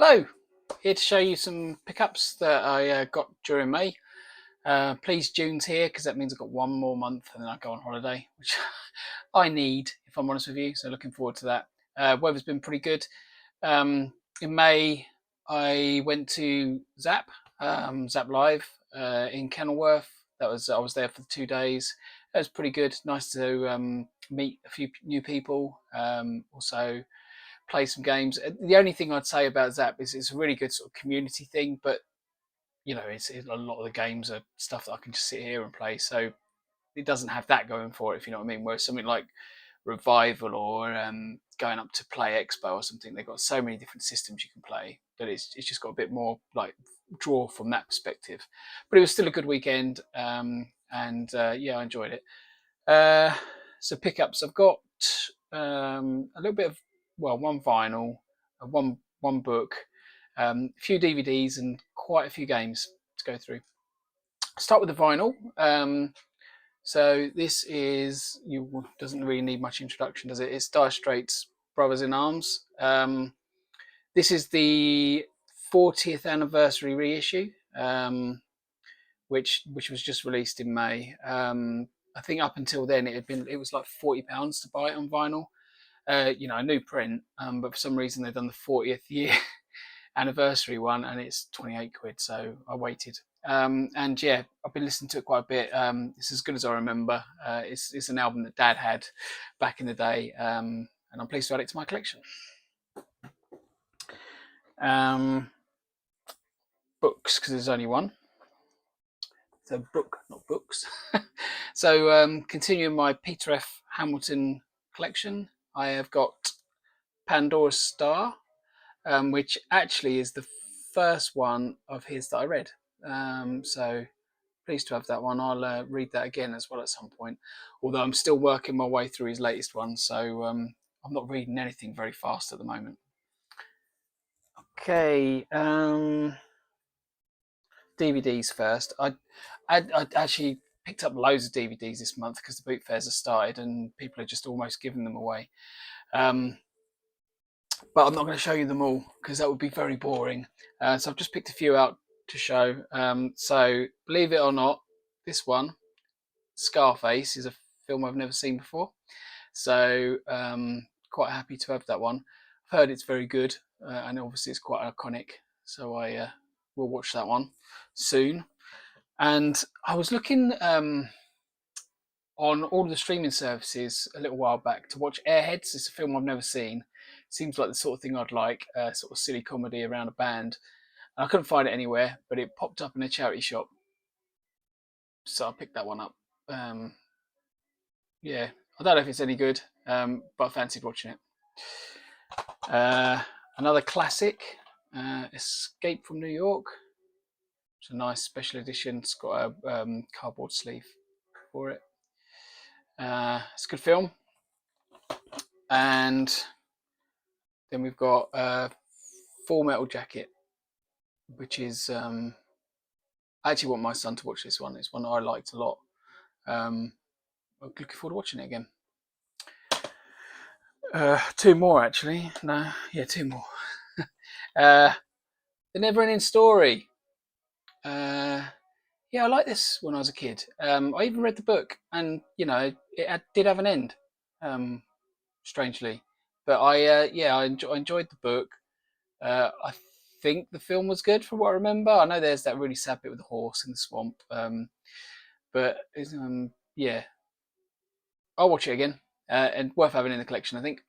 Hello, here to show you some pickups that I got during May. Please June's here because that means I've got one more month and then I go on holiday, which I need if I'm honest with you, so looking forward to that. Weather's been pretty good. In May I went to Zap Live in Kenilworth. I was there for 2 days. It was pretty good, nice to meet a few new people, also play some games. The only thing I'd say about Zap is it's a really good sort of community thing, but it's a lot of the games are stuff that I can just sit here and play. So it doesn't have that going for it, if you know what I mean. Whereas something like Revival or going up to Play Expo or something, they've got so many different systems you can play that it's just got a bit more like draw from that perspective. But it was still a good weekend, and yeah, I enjoyed it. So pickups, I've got a little bit of one vinyl, one book, a few DVDs, and quite a few games to go through. I'll start with the vinyl. So this is doesn't really need much introduction, does it? It's Dire Straits' Brothers in Arms. This is the 40th anniversary reissue, which was just released in May. I think up until then it was like £40 to buy it on vinyl. A new print, but for some reason they've done the 40th year anniversary one, and it's 28 quid. So I waited, and yeah, I've been listening to it quite a bit. It's as good as I remember. It's an album that Dad had back in the day, and I'm pleased to add it to my collection. Books, because there's only one. So book, not books. So continuing my Peter F. Hamilton collection, I have got Pandora's Star, which actually is the first one of his that I read. So pleased to have that one. I'll read that again as well at some point, although I'm still working my way through his latest one, so I'm not reading anything very fast at the moment. Okay, DVDs first. I actually picked up loads of DVDs this month because the boot fairs have started and people are just almost giving them away. But I'm not going to show you them all because that would be very boring. So I've just picked a few out to show. So believe it or not, this one, Scarface, is a film I've never seen before. So quite happy to have that one. I've heard it's very good, and obviously it's quite iconic. So I will watch that one soon. And I was looking on all of the streaming services a little while back to watch Airheads. It's a film I've never seen. Seems like the sort of thing I'd like, sort of silly comedy around a band. And I couldn't find it anywhere, but it popped up in a charity shop, so I picked that one up. Yeah, I don't know if it's any good, but I fancied watching it. Another classic, Escape from New York. It's a nice special edition. It's got a cardboard sleeve for it. It's a good film. And then we've got Full Metal Jacket, which is I actually want my son to watch this one. It's one I liked a lot. I'm looking forward to watching it again. Two more actually. No, yeah, two more. The Never Ending Story. Yeah, I liked this when I was a kid. I even read the book, and did have an end, strangely. But I enjoyed the book. I think the film was good from what I remember. I know there's that really sad bit with the horse in the swamp, but yeah, I'll watch it again, and worth having in the collection, I think.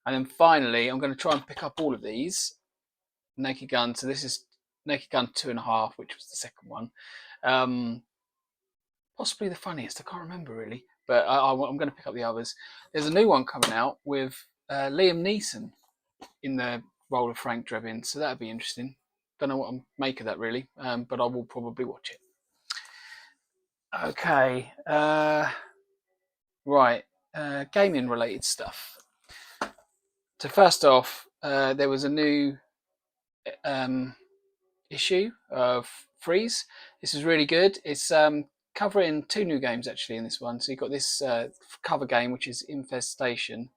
And then finally, I'm going to try and pick up all of these Naked Gun. So this is Naked Gun 2.5, which was the second one. Possibly the funniest. I can't remember really, but I'm going to pick up the others. There's a new one coming out with Liam Neeson in the role of Frank Drebin, so that'd be interesting. Don't know what I make of that really, but I will probably watch it. Okay, right, gaming related stuff. So first off, there was a new issue of Freeze. This is really good. It's covering two new games actually in this one. So you've got this cover game, which is Infestation,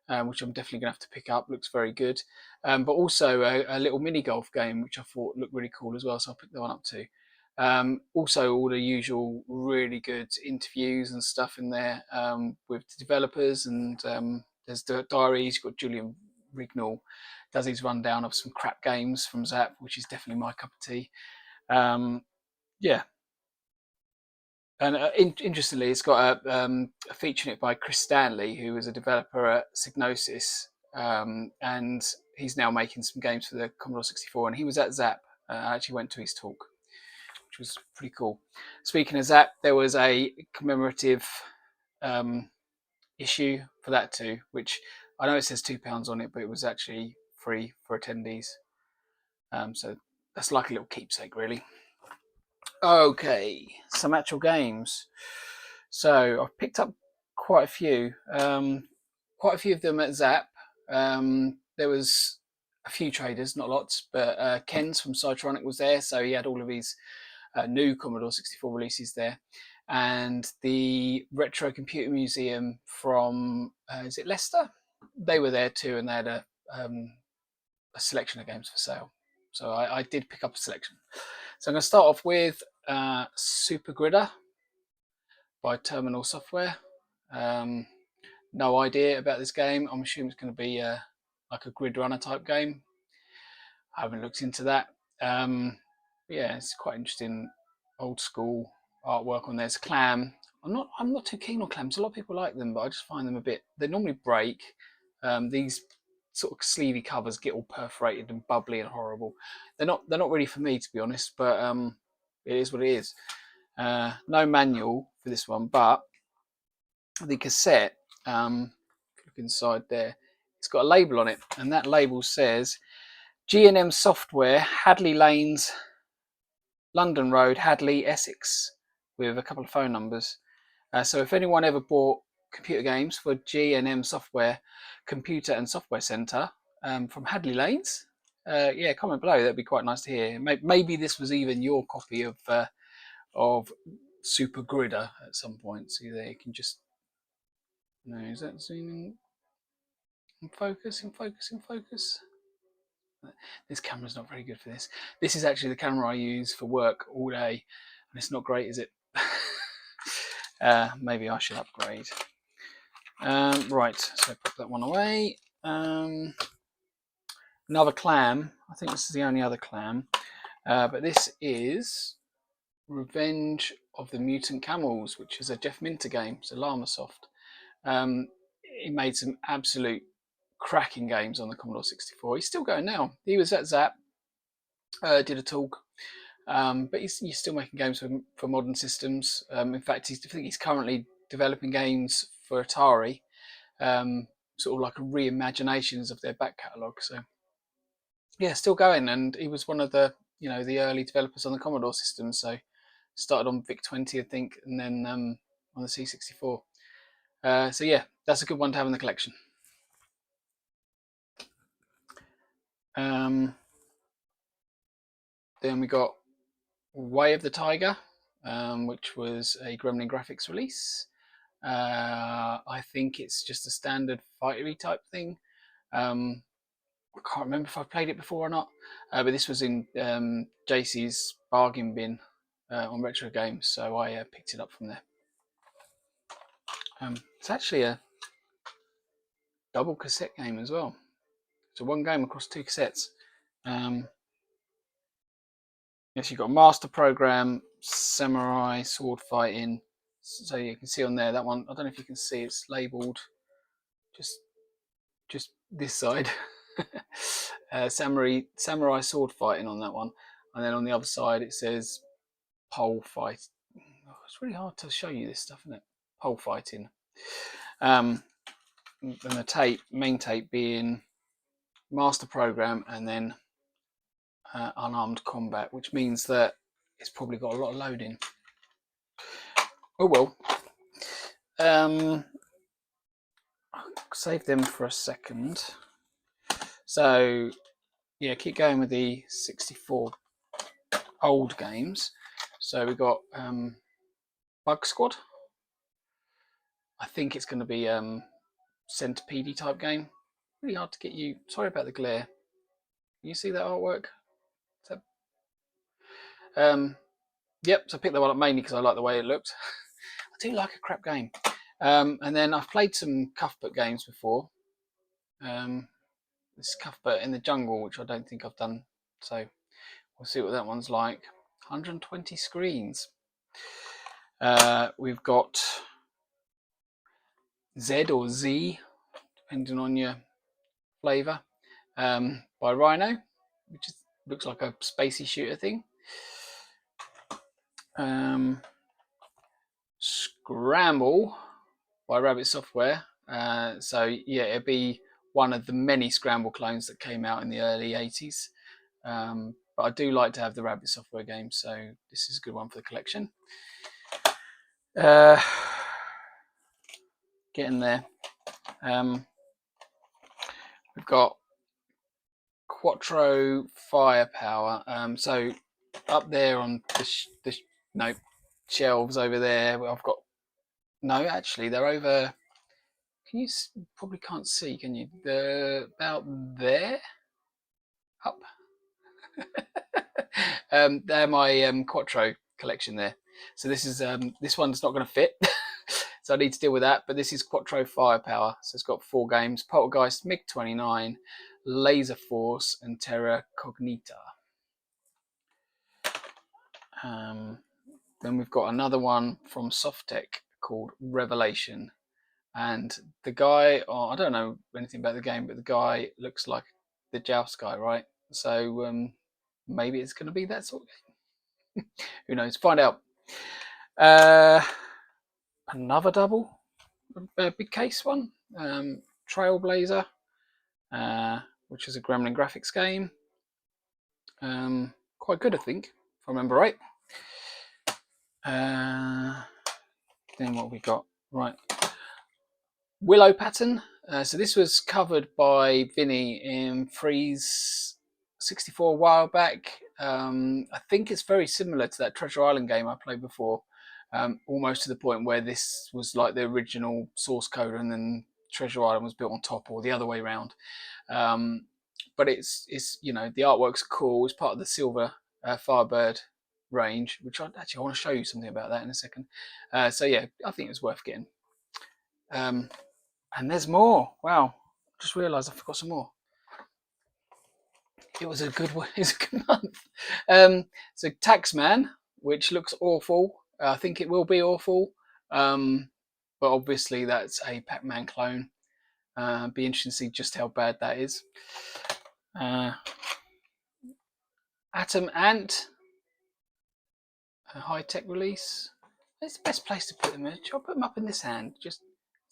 which I'm definitely going to have to pick up. Looks very good. But also a little mini golf game, which I thought looked really cool as well. So I'll pick that one up too. Also, all the usual really good interviews and stuff in there with the developers, and there's the diaries. You've got Julian Rignall does his rundown of some crap games from Zap, which is definitely my cup of tea. Yeah, and interestingly, it's got a feature in it by Chris Stanley, who was a developer at Psygnosis, and he's now making some games for the Commodore 64. And he was at Zap. I actually went to his talk, which was pretty cool. Speaking of Zap, there was a commemorative issue for that too, which I know it says £2 on it, but it was actually free for attendees. So that's like a little keepsake, really. Okay, some actual games. So I've picked up quite a few. Quite a few of them at Zap. There was a few traders, not lots, but Ken's from Cytronic was there, so he had all of his new Commodore 64 releases there. And the Retro Computer Museum from, is it Leicester? They were there too, and they had a selection of games for sale. So I did pick up a selection. So I'm going to start off with Super Gridder by Terminal Software. No idea about this game. I'm assuming it's going to be like a grid runner type game. I haven't looked into that. Yeah, it's quite interesting, old school artwork on there. It's Clam. I'm not too keen on clams. A lot of people like them, but I just find them a bit. They normally break. These sort of sleevey covers get all perforated and bubbly and horrible. They're not really for me, to be honest. But it is what it is. No manual for this one, but the cassette. Look inside there. It's got a label on it, and that label says G&M Software, Hadley Lanes, London Road, Hadley, Essex, with a couple of phone numbers. So if anyone ever bought computer games for G&M Software Computer and Software Centre from Hadley Lanes, yeah, comment below. That'd be quite nice to hear. Maybe this was even your copy of Super Gridder at some point. So there you can just. No, is that zooming? In focus, in focus, in focus. This camera's not very good for this. This is actually the camera I use for work all day, and it's not great, is it? Maybe I should upgrade. Right, so put that one away. Another clam. I think this is the only other clam, but this is Revenge of the Mutant Camels, which is a Jeff Minter game. It's a Llamasoft. He made some absolute cracking games on the Commodore 64. He's still going now. He was at Zap, did a talk, but he's still making games for modern systems. In fact, I think he's currently developing games for Atari, sort of like reimaginations of their back catalogue. So yeah, still going, and he was one of the the early developers on the Commodore system. So started on VIC-20, I think, and then on the C64. So yeah, that's a good one to have in the collection. Then we got Way of the Tiger, which was a Gremlin Graphics release. I think it's just a standard fightery type thing. I can't remember if I played it before or not, but this was in JC's bargain bin on Retro Games, so I picked it up from there. It's actually a double cassette game as well. So one game across two cassettes. Yes, you've got Master Program, Samurai, Sword Fighting. So you can see on there that one. I don't know if you can see. It's labelled just this side. Samurai Sword Fighting on that one, and then on the other side it says Pole Fight. Oh, it's really hard to show you this stuff, isn't it? Pole Fighting. And the main tape being Master Program, and then Unarmed Combat, which means that it's probably got a lot of loading. Oh well. I'll save them for a second. So yeah, keep going with the 64 old games. So we got Bug Squad. I think it's going to be centipede type game. Really hard to get you. Sorry about the glare. Can you see that artwork? That, yep. So I picked that one up mainly because I like the way it looked. I do like a crap game. And then I've played some Cuthbert games before. This Cuthbert in the Jungle, which I don't think I've done. So we'll see what that one's like. 120 screens. We've got Z or Z, depending on your flavour, by Rhino, which looks like a spacey shooter thing. Scramble by Rabbit Software. So yeah, it'd be one of the many Scramble clones that came out in the early 80s. But I do like to have the Rabbit Software games, so this is a good one for the collection. Getting there. We've got Quattro Firepower. So up there on the shelves over there, I've got actually they're over. Can you probably can't see? Can you? They're about there, up. They're my Quattro collection there. So this one's not going to fit. So I need to deal with that. But this is Quattro Firepower. So it's got 4 games: Poltergeist, MiG-29, Laser Force, and Terra Cognita. Then we've got another one from Softtech called Revelation. And the guy, I don't know anything about the game, but the guy looks like the Joust guy, right? So maybe it's going to be that sort of game. Who knows? Find out. Another double, a big case one. Trailblazer, which is a Gremlin graphics game. Quite good, I think, if I remember right. Then what we got? Right. Willow Pattern. So this was covered by Vinny in Freeze 64 a while back. I think it's very similar to that Treasure Island game I played before, almost to the point where this was like the original source code and then Treasure Island was built on top, or the other way around. But it's the artwork's cool. It's part of the Silver Firebird range, which I want to show you something about that in a second. So yeah, I think it's worth getting. And there's more. Wow, just realised I forgot some more. It was a good one. It's a good month. So Taxman, which looks awful. I think it will be awful. But obviously that's a Pac-Man clone. Be interesting to see just how bad that is. Atom Ant, a high-tech release. It's the best place to put them. I'll put them up in this hand. Is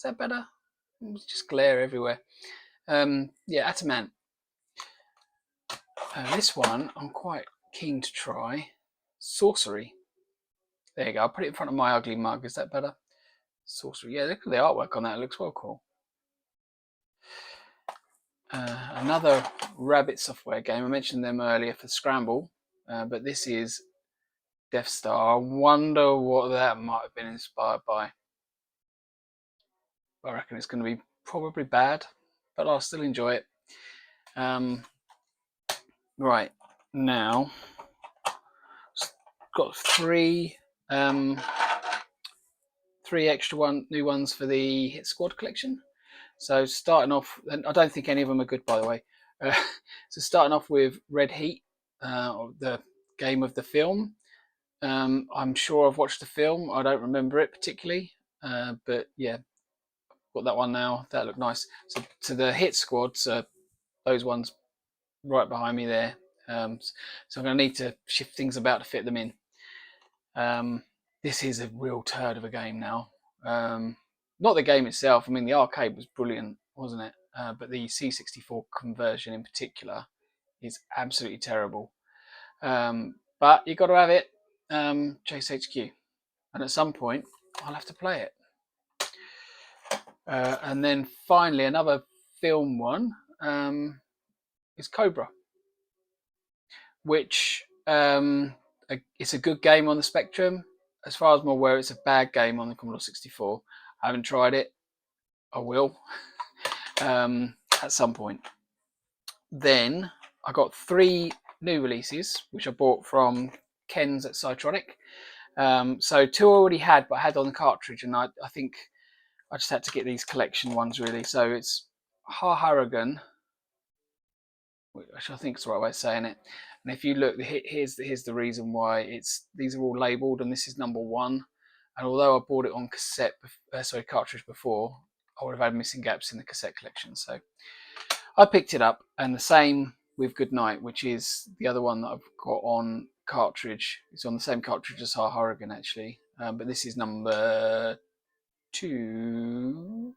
that better? It's just glare everywhere. Yeah, Atom Ant. This one I'm quite keen to try. Sorcery. There you go. I'll put it in front of my ugly mug. Is that better? Sorcery. Yeah, look at the artwork on that. It looks well cool. Another Rabbit Software game. I mentioned them earlier for Scramble, but this is Death Star. I wonder what that might have been inspired by. I reckon it's going to be probably bad, but I'll still enjoy it. Right, now got three extra new ones for the Hit Squad collection. So starting off, and I don't think any of them are good, by the way. So starting off with Red Heat, the game of the film. I'm sure I've watched the film. I don't remember it particularly, but yeah, got that one now. That looked nice. So to the Hit Squad, so those ones right behind me there. So I'm going to need to shift things about to fit them in. This is a real turd of a game now. Not the game itself. I mean, the arcade was brilliant, wasn't it? But the C64 conversion in particular is absolutely terrible. But you've got to have it, Chase HQ. And at some point, I'll have to play it. And then finally, another film one is Cobra, which it's a good game on the Spectrum. As far as I'm aware, it's a bad game on the Commodore 64. I haven't tried it. I will. at some point. Then I got 3 new releases, which I bought from Ken's at Cytronic. So 2 I already had, but I had on the cartridge, and I think I just had to get these collection ones really. So it's Harharagan, which I think is the right way of saying it. And if you look, here's the reason why these are all labelled, and this is number 1. And although I bought it on cartridge before, I would have had missing gaps in the cassette collection. So I picked it up, and the same with Goodnight, which is the other one that I've got on cartridge. It's on the same cartridge as Harharagan actually, but this is number 2.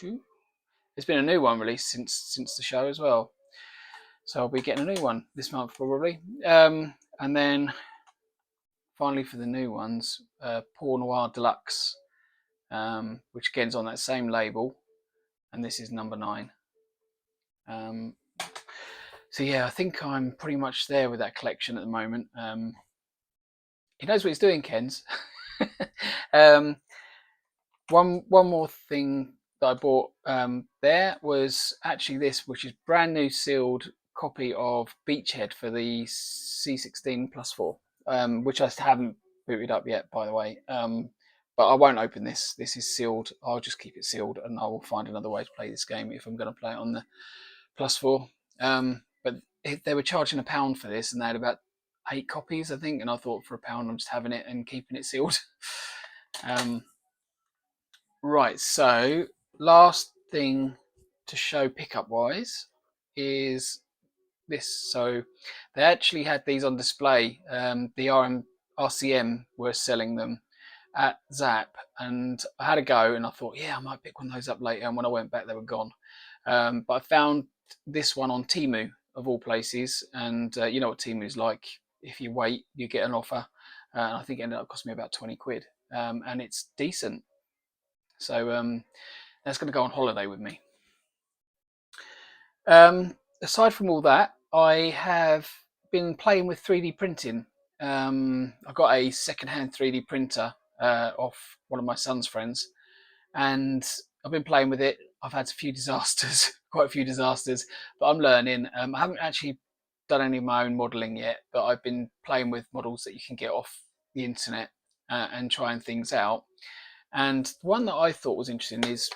There's been a new one released since the show as well, so I'll be getting a new one this month probably. And then finally for the new ones, Pour Noir Deluxe, which again is on that same label, and this is number 9. So yeah, I think I'm pretty much there with that collection at the moment. He knows what he's doing, Ken's. One more thing that I bought there was actually this, which is brand new sealed copy of Beachhead for the C16 plus 4, which I haven't booted up yet, by the way. But I won't open this. This is sealed. I'll just keep it sealed, and I will find another way to play this game if I'm going to play it on the plus 4. But they were charging £1 for this, and they had about 8 copies, I think. And I thought, for £1, I'm just having it and keeping it sealed. Right, so last thing to show pickup wise is this. So they actually had these on display. The RCM were selling them at Zap, and I had a go, and I thought, yeah, I might pick one of those up later. And when I went back, they were gone. But I found this one on Temu, of all places, and you know what Temu's like. If you wait, you get an offer. And I think it ended up costing me about 20 quid, and it's decent. So that's going to go on holiday with me. Aside from all that, I have been playing with 3D printing. I got a second-hand 3D printer off one of my son's friends, and I've been playing with it. I've had a few disasters, quite a few disasters, but I'm learning. I haven't actually done any of my own modelling yet, but I've been playing with models that you can get off the internet and trying things out. And the one that I thought was interesting is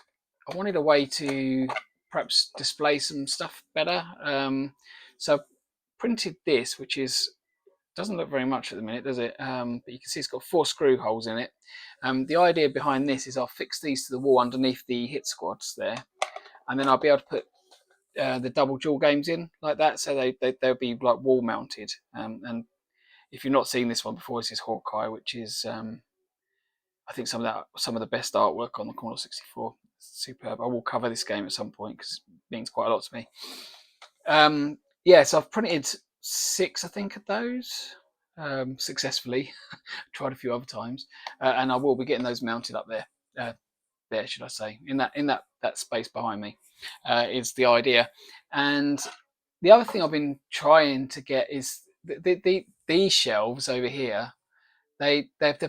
I wanted a way to perhaps display some stuff better. So I printed this, which doesn't look very much at the minute, does it? But you can see it's got 4 screw holes in it. The idea behind this is I'll fix these to the wall underneath the hit squads there, and then I'll be able to put the double dual games in like that, so they'll be like wall mounted. And if you've not seen this one before, this is Hawkeye, which is I think some of the best artwork on the Commodore 64. Superb. I will cover this game at some point because it means quite a lot to me. Yeah, so I've printed 6, I think, of those successfully. Tried a few other times, and I will be getting those mounted up there. There, should I say, in that space behind me, is the idea. And the other thing I've been trying to get is these shelves over here. They're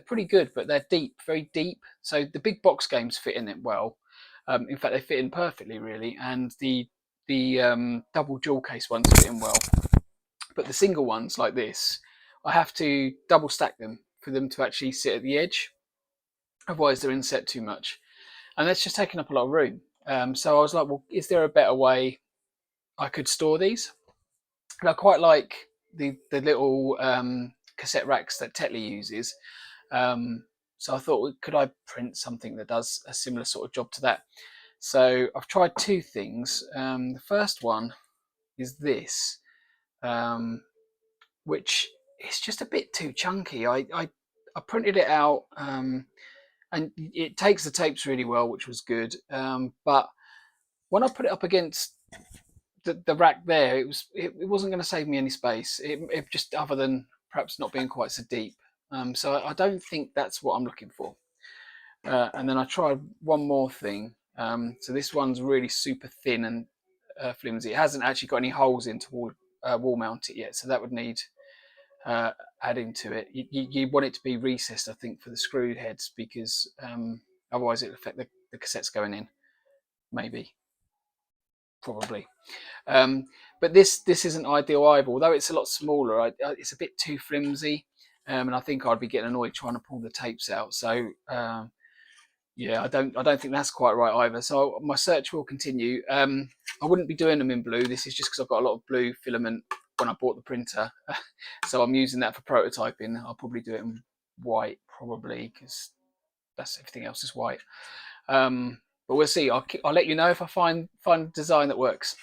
pretty good, but they're deep, very deep. So the big box games fit in it well. In fact, they fit in perfectly, really. And the double jewel case ones fit in well. But the single ones like this, I have to double stack them for them to actually sit at the edge. Otherwise, they're inset too much, and that's just taking up a lot of room. So I was like, well, is there a better way I could store these? And I quite like the little cassette racks that Tetley uses. So I thought, could I print something that does a similar sort of job to that? So I've tried 2 things. The first one is this, which is just a bit too chunky. I printed it out, and it takes the tapes really well, which was good. But when I put it up against the rack there, it wasn't going to save me any space. It just, other than perhaps not being quite so deep. So I don't think that's what I'm looking for. And then I tried one more thing. So this one's really super thin and flimsy. It hasn't actually got any holes in to wall mount it yet, so that would need adding to it. You want it to be recessed, I think, for the screw heads, because otherwise it'll affect the cassettes going in, maybe. probably. But this isn't ideal either. Although it's a lot smaller, it's a bit too flimsy, and I think I'd be getting annoyed trying to pull the tapes out. So yeah, I don't think that's quite right either. So my search will continue. I wouldn't be doing them in blue. This is just because I've got a lot of blue filament when I bought the printer, so I'm using that for prototyping. I'll probably do it in white, probably, because that's everything else is white. But we'll see. I'll let you know if I find a design that works.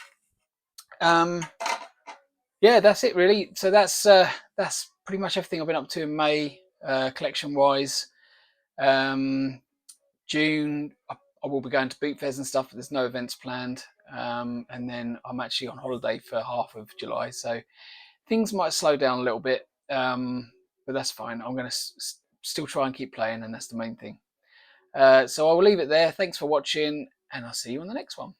Yeah, that's it really. So that's pretty much everything I've been up to in May, collection wise. June, I will be going to boot fairs and stuff, but there's no events planned. And then I'm actually on holiday for half of July, so things might slow down a little bit, but that's fine. I'm going to still try and keep playing, and that's the main thing. So I will leave it there. Thanks for watching, and I'll see you on the next one.